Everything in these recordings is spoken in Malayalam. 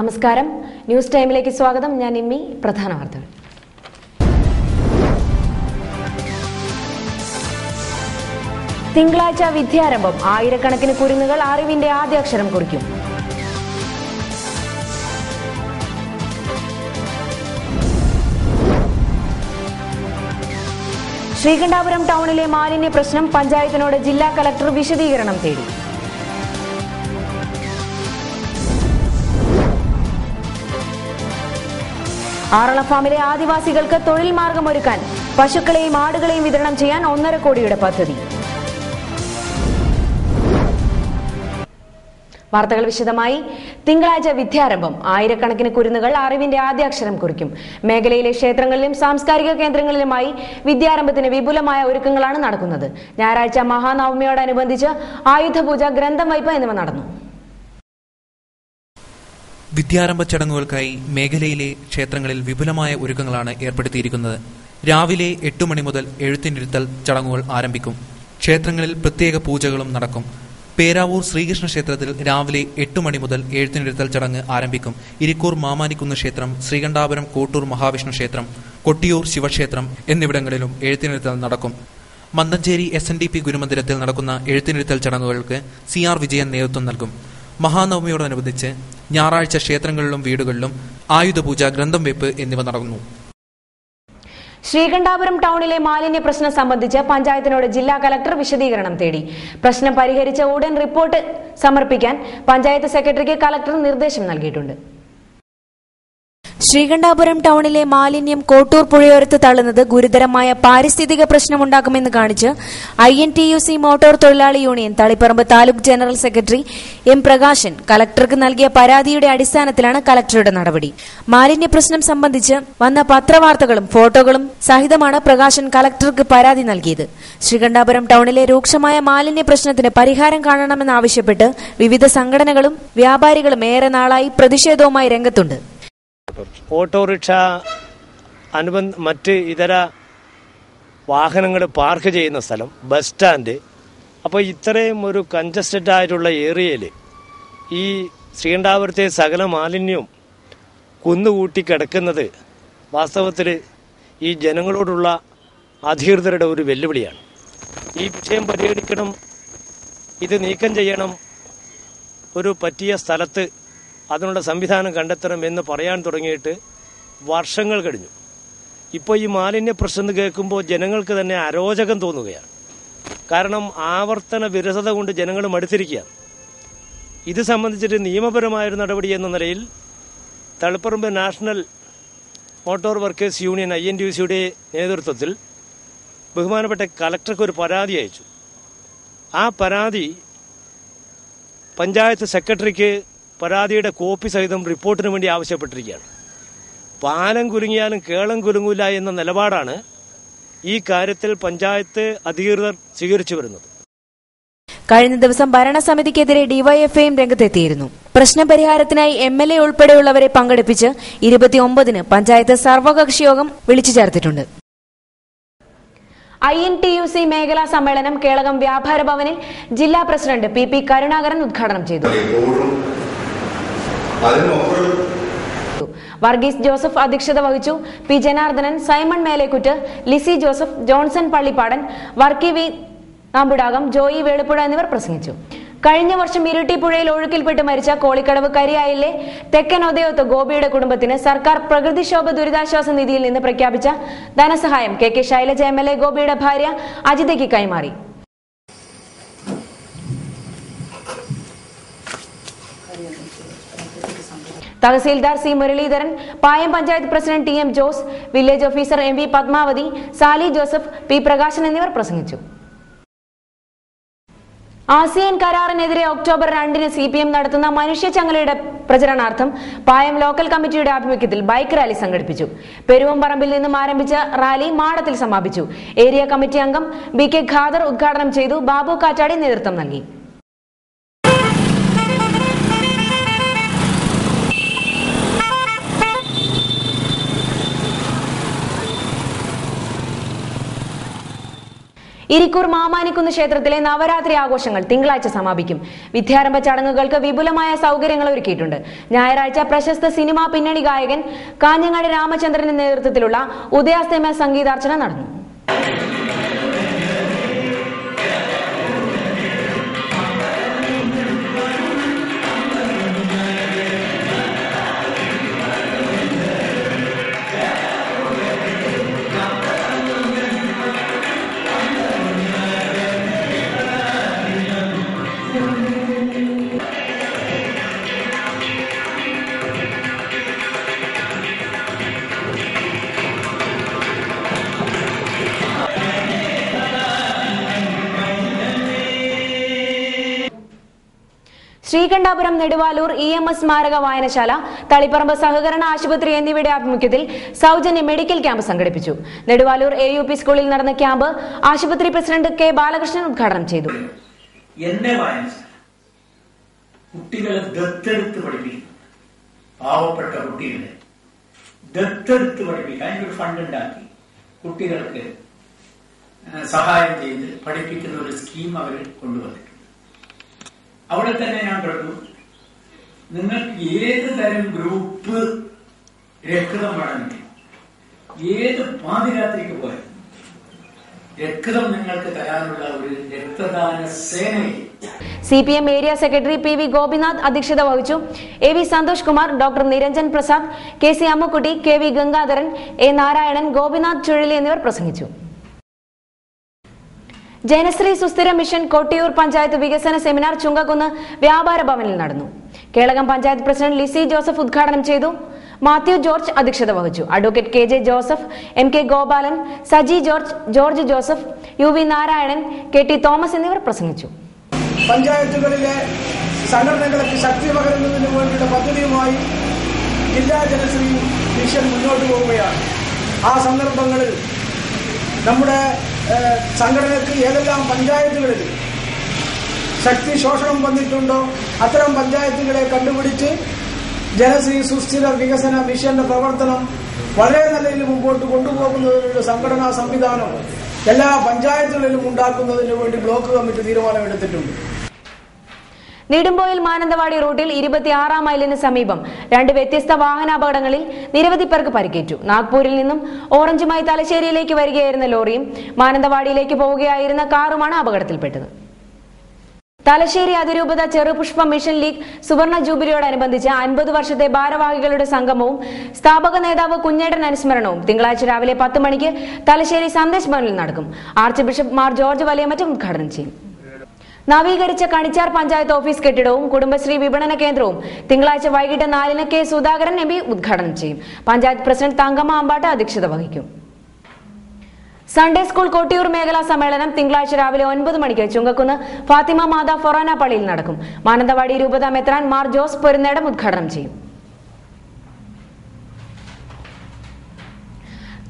നമസ്കാരം, ന്യൂസ് ടൈമിലേക്ക് സ്വാഗതം. ഞാൻ ഇമ്മി. പ്രധാന വാർത്തകൾ. തിങ്കളാഴ്ച വിദ്യാരംഭം. ആയിരക്കണക്കിന് കുരുന്നുകൾ അറിവിന്റെ ആദ്യാക്ഷരം കുറിക്കും. ശ്രീകണ്ഠാപുരം ടൗണിലെ മാലിന്യ പ്രശ്നം പഞ്ചായത്തിനോട് ജില്ലാ കളക്ടർ വിശദീകരണം തേടി. ആറളം ഫാമിലെ ആദിവാസികൾക്ക് തൊഴിൽ മാർഗമൊരുക്കാൻ പശുക്കളെയും ആടുകളെയും വിതരണം ചെയ്യാൻ 1.5 കോടിയുടെ പദ്ധതി. വാർത്തകൾ വിശദമായി. തിങ്കളാഴ്ച വിദ്യാരംഭം. ആയിരക്കണക്കിന് കുരുന്നുകൾ അറിവിന്റെ ആദ്യാക്ഷരം കുറിക്കും. മേഖലയിലെ ക്ഷേത്രങ്ങളിലും സാംസ്കാരിക കേന്ദ്രങ്ങളിലുമായി വിദ്യാരംഭത്തിന് വിപുലമായ ഒരുക്കങ്ങളാണ് നടക്കുന്നത്. ഞായറാഴ്ച മഹാനവമിയോടനുബന്ധിച്ച് ആയുധപൂജ, ഗ്രന്ഥം വയ്പ് എന്നിവ നടന്നു. വിദ്യാരംഭ ചടങ്ങുകൾക്കായി മേഖലയിലെ ക്ഷേത്രങ്ങളിൽ വിപുലമായ ഒരുക്കങ്ങളാണ് ഏർപ്പെടുത്തിയിരിക്കുന്നത്. രാവിലെ 8 മണി മുതൽ എഴുത്തിനിരുത്തൽ ചടങ്ങുകൾ ആരംഭിക്കും. ക്ഷേത്രങ്ങളിൽ പ്രത്യേക പൂജകളും നടക്കും. പേരാവൂർ ശ്രീകൃഷ്ണ ക്ഷേത്രത്തിൽ രാവിലെ 8 മണി മുതൽ എഴുത്തിനിരുത്തൽ ചടങ്ങ് ആരംഭിക്കും. ഇരിക്കൂർ മാമാനിക്കുന്ന് ക്ഷേത്രം, ശ്രീകണ്ഠാപുരം കോട്ടൂർ മഹാവിഷ്ണു ക്ഷേത്രം, കൊട്ടിയൂർ ശിവക്ഷേത്രം എന്നിവിടങ്ങളിലും എഴുത്തിനിരുത്തൽ നടക്കും. മന്തഞ്ചേരി SNDP ഗുരുമന്ദിരത്തിൽ നടക്കുന്ന എഴുത്തിനിരുത്തൽ ചടങ്ങുകൾക്ക് CR വിജയൻ നേതൃത്വം നൽകും. മഹാനവമിയോടനുബന്ധിച്ച് ഞായറാഴ്ച ക്ഷേത്രങ്ങളിലും വീടുകളിലും ആയുധപൂജ, ഗ്രന്ഥം വെപ്പ് എന്നിവ നടന്നു. ശ്രീകണ്ഠാപുരം ടൗണിലെ മാലിന്യ പ്രശ്നം സംബന്ധിച്ച് പഞ്ചായത്തിനോട് ജില്ലാ കളക്ടർ വിശദീകരണം തേടി. പ്രശ്നം പരിഹരിച്ച ഉടൻ റിപ്പോർട്ട് സമർപ്പിക്കാൻ പഞ്ചായത്ത് സെക്രട്ടറിക്ക് കളക്ടർ നിർദ്ദേശം നൽകിയിട്ടുണ്ട്. ശ്രീകണ്ഠാപുരം ടൗണിലെ മാലിന്യം കോട്ടൂർ പുഴയോരത്ത് തള്ളുന്നത് ഗുരുതരമായ പാരിസ്ഥിതിക പ്രശ്നമുണ്ടാക്കുമെന്ന് കാണിച്ച് INTUC മോട്ടോർ തൊഴിലാളി union Taliparamba taluk general secretary M Prakashan കളക്ടർക്ക് നൽകിയ പരാതിയുടെ അടിസ്ഥാനത്തിലാണ് കളക്ടറുടെ നടപടി. മാലിന്യ പ്രശ്നം സംബന്ധിച്ച് വന്ന പത്രവാർത്തകളും ഫോട്ടോകളും സഹിതമാണ് പ്രകാശൻ കളക്ടർക്ക് പരാതി നൽകിയത്. ശ്രീകണ്ഠാപുരം ടൗണിലെ രൂക്ഷമായ മാലിന്യ പ്രശ്നത്തിന് പരിഹാരം കാണണമെന്നാവശ്യപ്പെട്ട് വിവിധ സംഘടനകളും വ്യാപാരികളും ഏറെ നാളായി പ്രതിഷേധവുമായി രംഗത്തുണ്ട്. ഓട്ടോറിക്ഷ മറ്റ് ഇതര വാഹനങ്ങൾ പാർക്ക് ചെയ്യുന്ന സ്ഥലം, ബസ് സ്റ്റാൻഡ്, അപ്പോൾ ഇത്രയും ഒരു കൺജസ്റ്റഡ് ആയിട്ടുള്ള ഏരിയയിൽ ഈ ശ്രീകണ്ഠാപുരത്തെ സകല മാലിന്യവും കുന്നുകൂട്ടി കിടക്കുന്നത് വാസ്തവത്തിൽ ഈ ജനങ്ങളോടുള്ള അധികൃതരുടെ ഒരു വെല്ലുവിളിയാണ്. ഈ വിഷയം പരിഗണിക്കണം, ഇത് നീക്കം ചെയ്യണം, ഒരു പറ്റിയ സ്ഥലത്ത് അതിനുള്ള സംവിധാനം കണ്ടെത്തണം എന്ന് പറയാൻ തുടങ്ങിയിട്ട് വർഷങ്ങൾ കഴിഞ്ഞു. ഇപ്പോൾ ഈ മാലിന്യ പ്രശ്നം കേൾക്കുമ്പോൾ ജനങ്ങൾക്ക് തന്നെ അരോചകം തോന്നുകയാണ്. കാരണം ആവർത്തന വിരസത കൊണ്ട് ജനങ്ങൾ മടുത്തിരിക്കുകയാണ്. ഇത് സംബന്ധിച്ചിട്ട് നിയമപരമായൊരു നടപടി എന്ന നിലയിൽ Taliparamba national motor workers union INTUCയുടെ നേതൃത്വത്തിൽ ബഹുമാനപ്പെട്ട കളക്ടർക്ക് ഒരു പരാതി അയച്ചു. ആ പരാതി പഞ്ചായത്ത് സെക്രട്ടറിക്ക് പരാതിയുടെ കോപ്പി സഹിതം റിപ്പോർട്ടിന് വേണ്ടി ആവശ്യപ്പെട്ടിരിക്കുകയാണ്. പാലം കുലുങ്ങിയാലും കേളം കുലുങ്ങൂല എന്ന നിലപാടാണ് ഈ കാര്യത്തിൽ പഞ്ചായത്ത് അധികൃതർ സ്വീകരിച്ചു വരുന്നത്. കഴിഞ്ഞ ദിവസം ഭരണസമിതിക്കെതിരെ DYFIയും രംഗത്തെത്തിയിരുന്നു. പ്രശ്നപരിഹാരത്തിനായി MLA ഉൾപ്പെടെയുള്ളവരെ പങ്കെടുപ്പിച്ച് 29-ന് പഞ്ചായത്ത് സർവകക്ഷി യോഗം വിളിച്ചു ചേർത്തിട്ടുണ്ട്. INTUC മേഖലാ സമ്മേളനം കേളകം വ്യാപാര ഭവനിൽ ജില്ലാ പ്രസിഡന്റ് PP കരുണാകരൻ ഉദ്ഘാടനം ചെയ്തു. വർഗീസ് ജോസഫ് അധ്യക്ഷത വഹിച്ചു. P ജനാർദ്ദനൻ, സൈമൺ മേലേക്കുറ്റ്, ലിസി ജോസഫ്, ജോൺസൺ പള്ളിപ്പാടൻ, വർക്കി വി നാമ്പുടാകം, ജോയി വേളുപ്പുഴ എന്നിവർ പ്രസംഗിച്ചു. കഴിഞ്ഞ വർഷം ഇരിട്ടിപ്പുഴയിൽ ഒഴുക്കിൽപ്പെട്ട് മരിച്ച കോളിക്കടവ് കരിയായിലെ തെക്കൻ ഒതയോത്ത് ഗോപിയുടെ കുടുംബത്തിന് സർക്കാർ പ്രകൃതിക്ഷോഭ ദുരിതാശ്വാസ നിധിയിൽ നിന്ന് പ്രഖ്യാപിച്ച ധനസഹായം KK ശൈലജ MLA ഗോപിയുടെ ഭാര്യ അജിതയ്ക്ക് കൈമാറി. Tahsildar C Muraleedharan, Payam panchayat president TM Jose, village officer MV Padmavathi, Sally Joseph, P Prakashan എന്നിവർ പ്രസംഗിച്ചു. ASEAN കരാറിനെതിരെ ഒക്ടോബർ 2-ന് CPM നടത്തുന്ന മനുഷ്യച്ചങ്ങലയുടെ പ്രചരണാർത്ഥം പായം ലോക്കൽ കമ്മിറ്റിയുടെ ആഭിമുഖ്യത്തിൽ ബൈക്ക് റാലി സംഘടിപ്പിച്ചു. പെരുവമ്പറമ്പിൽ നിന്നും ആരംഭിച്ച റാലി മാടത്തിൽ സമാപിച്ചു. ഏരിയ കമ്മിറ്റി അംഗം BK ഖാദർ ഉദ്ഘാടനം ചെയ്തു. ബാബു കാറ്റാടി നേതൃത്വം നൽകി. ഇരിക്കൂർ മാമാനിക്കുന്ന് ക്ഷേത്രത്തിലെ നവരാത്രി ആഘോഷങ്ങൾ തിങ്കളാഴ്ച സമാപിക്കും. വിദ്യാരംഭ ചടങ്ങുകൾക്ക് വിപുലമായ സൗകര്യങ്ങൾ ഒരുക്കിയിട്ടുണ്ട്. ഞായറാഴ്ച പ്രശസ്ത സിനിമാ പിന്നണി ഗായകൻ കാഞ്ഞങ്ങാട് രാമചന്ദ്രന്റെ നേതൃത്വത്തിലുള്ള ഉദയാസ്തമയ സംഗീതാർച്ചന നടന്നു. ശ്രീകണ്ഠാപുരം നെടുവാലൂർ EMS സ്മാരക വായനശാല, തളിപ്പറമ്പ് സഹകരണ ആശുപത്രി എന്നിവയുടെ ആഭിമുഖ്യത്തിൽ സൗജന്യ മെഡിക്കൽ ക്യാമ്പ് സംഘടിപ്പിച്ചു. നെടുവാലൂർ AUP സ്കൂളിൽ നടന്ന ക്യാമ്പ് ആശുപത്രി പ്രസിഡന്റ് K. ബാലകൃഷ്ണൻ ഉദ്ഘാടനം ചെയ്തു. കുട്ടികളെ ദത്തെടുത്ത് പഠിപ്പിക്കുന്നു. പാവപ്പെട്ട കുട്ടികളെ ദത്തെടുത്ത് പഠിപ്പിക്കാൻ ഒരു ഫണ്ട് ഉണ്ടാക്കി കുട്ടികൾക്ക് സഹായം ചെയ്ത് പഠിപ്പിക്കുന്ന ഒരു സ്കീം അവർ കൊണ്ടുവന്നിട്ടുണ്ട്. അവിടെ തന്നെ ഞാൻ കണ്ടു, നിങ്ങൾക്ക് ഏത് തരം ഗ്രൂപ്പ് രക്തം വേണമെങ്കിൽ ഏത് പാതിരാത്രിക്ക് പോയാൽ രക്തം നിങ്ങൾക്ക് തരാനുള്ള ഒരു രക്തദാന സേനയെ CPM area secretary PV Gopinath അധ്യക്ഷത വഹിച്ചു. AV Santhosh Kumar, doctor Niranjan Prasad, KC Ammukutty, KV Gangadharan, A. Narayanan, Gopinath Chuzhali എന്നിവർ പ്രസംഗിച്ചു. ജനശ്രീ സുസ്ഥിര മിഷൻ കൊട്ടിയൂർ പഞ്ചായത്ത് വികസന സെമിനാർ ചുങ്കക്കുന്ന് വ്യാപാര ഭവനിൽ നടന്നു. കേളകം പഞ്ചായത്ത് പ്രസിഡന്റ് ലിസി ജോസഫ് ഉദ്ഘാടനം ചെയ്തു. മാത്യു ജോർജ് അധ്യക്ഷത വഹിച്ചു. Advocate KJ Joseph, MK Gopalan, Saji George, George Joseph, UV Narayanan, KT Thomas എന്നിവർ പ്രസംഗിച്ചു. പഞ്ചായത്തുകളിലെ സംഘടനകൾക്ക് ശക്തി പകരുന്നതിന് വേണ്ടിയുള്ള പദ്ധതിയുമായി ജില്ലാ ജനശ്രീ മിഷൻ മുന്നോട്ട് പോവുകയാണ്. ആ സന്ദർഭങ്ങളിൽ നമ്മുടെ സംഘടനയ്ക്ക് ഏതെല്ലാം പഞ്ചായത്തുകളിൽ ശക്തി ശോഷണം വന്നിട്ടുണ്ടോ അത്തരം പഞ്ചായത്തുകളെ കണ്ടുപിടിച്ച് ജനശ്രീ സുസ്ഥിര വികസന മിഷന്റെ പ്രവർത്തനം വളരെ നല്ല രീതിയിൽ മുമ്പോട്ട് കൊണ്ടുപോകുന്നതിനുള്ള സംഘടനാ സംവിധാനം എല്ലാ പഞ്ചായത്തുകളിലും ഉണ്ടാക്കുന്നതിന് വേണ്ടി ബ്ലോക്ക് കമ്മിറ്റി തീരുമാനമെടുത്തിട്ടുണ്ട്. നെടുമ്പോയിൽ മാനന്തവാടി റൂട്ടിൽ 26-ാം മൈലിന് സമീപം 2 വ്യത്യസ്ത വാഹനാപകടങ്ങളിൽ നിരവധി പേർക്ക് പരിക്കേറ്റു. നാഗ്പൂരിൽ നിന്നും ഓറഞ്ചുമായി തലശ്ശേരിയിലേക്ക് വരികയായിരുന്ന ലോറിയും മാനന്തവാടിയിലേക്ക് പോവുകയായിരുന്ന കാറുമാണ് അപകടത്തിൽപ്പെട്ടത്. തലശ്ശേരി അതിരൂപത ചെറുപുഷ്പ മിഷൻ ലീഗ് സുവർണ ജൂബിലിയോടനുബന്ധിച്ച് 50 വർഷത്തെ ഭാരവാഹികളുടെ സംഗമവും സ്ഥാപക നേതാവ് കുഞ്ഞേട്ടൻ അനുസ്മരണവും തിങ്കളാഴ്ച രാവിലെ 10 മണിക്ക് തലശ്ശേരി സന്ദേശ് ഭവനിൽ നടക്കും. Arch bishop Mar George Valiyamattam ഉദ്ഘാടനം ചെയ്യും. നവീകരിച്ച കണിച്ചാർ പഞ്ചായത്ത് ഓഫീസ് കെട്ടിടവും കുടുംബശ്രീ വിപണന കേന്ദ്രവും തിങ്കളാഴ്ച വൈകിട്ട് 4-ന് K. സുധാകരൻ MP ഉദ്ഘാടനം ചെയ്യും. പഞ്ചായത്ത് പ്രസിഡന്റ് തങ്കമ്മ അമ്പാട്ട് അധ്യക്ഷത വഹിക്കും. സൺഡേ സ്കൂൾ കൊട്ടിയൂർ മേഖലാ സമ്മേളനം തിങ്കളാഴ്ച രാവിലെ 9 മണിക്ക് ചുങ്കക്കുന്ന് ഫാത്തിമ മാതാ ഫൊറാന പള്ളിയിൽ നടക്കും. മാനന്തവാടി രൂപത മെത്രാൻ മാർ ജോസ് പൊരുന്നേടം ഉദ്ഘാടനം ചെയ്യും.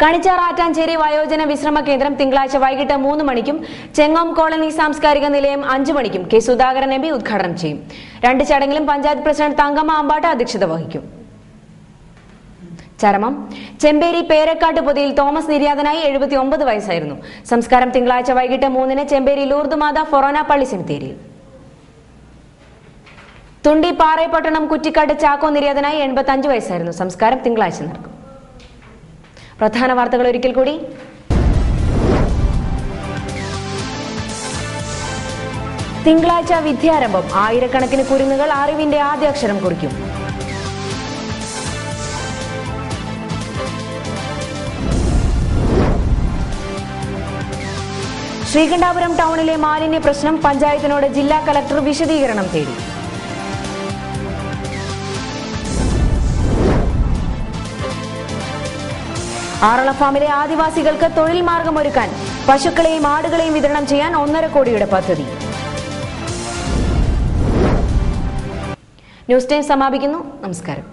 കണിച്ചാർ ആറ്റാഞ്ചേരി വയോജന വിശ്രമ കേന്ദ്രം തിങ്കളാഴ്ച വൈകിട്ട് 3 മണിക്കും ചെങ്ങോം കോളനി സാംസ്കാരിക നിലയം 5 മണിക്കും K. സുധാകരൻ MP ഉദ്ഘാടനം ചെയ്യും. 2 ചടങ്ങിലും പഞ്ചായത്ത് പ്രസിഡന്റ് തങ്കമ്മ അമ്പാട്ട് അധ്യക്ഷത വഹിക്കും. ചരമം ചെമ്പേരി പേരക്കാട്ട് പൊതിയിൽ തോമസ് നിര്യാതനായി 79 വയസ്സായിരുന്നു. സംസ്കാരം തിങ്കളാഴ്ച വൈകിട്ട് 3-ന് ചെമ്പേരി ലൂർദ് മാതാ ഫൊറോന പള്ളി സെമിത്തേരിയിൽ. തുണ്ടി പാറേപ്പട്ടണം കുറ്റിക്കാട്ട് ചാക്കോ നിര്യാതനായി 85 വയസ്സായിരുന്നു. സംസ്കാരം തിങ്കളാഴ്ച നടക്കും. പ്രധാന വാർത്തകൾ ഒരിക്കൽ കൂടി. തിങ്കളാഴ്ച വിദ്യാരംഭം. ആയിരക്കണക്കിന് കുരുന്നുകൾ അറിവിന്റെ ആദ്യ അക്ഷരം കുറിക്കും. ശ്രീകണ്ഠാപുരം ടൗണിലെ മാലിന്യ പ്രശ്നം പഞ്ചായത്തിനോട് ജില്ലാ കളക്ടർ വിശദീകരണം തേടി. ആറള ഫാമിലെ ആദിവാസികൾക്ക് തൊഴിൽ മാർഗമൊരുക്കാൻ പശുക്കളെയും ആടുകളെയും വിതരണം ചെയ്യാൻ 1.5 കോടിയുടെ പദ്ധതി. ന്യൂസ് ടൈം സമാപിക്കുന്നു. നമസ്കാരം.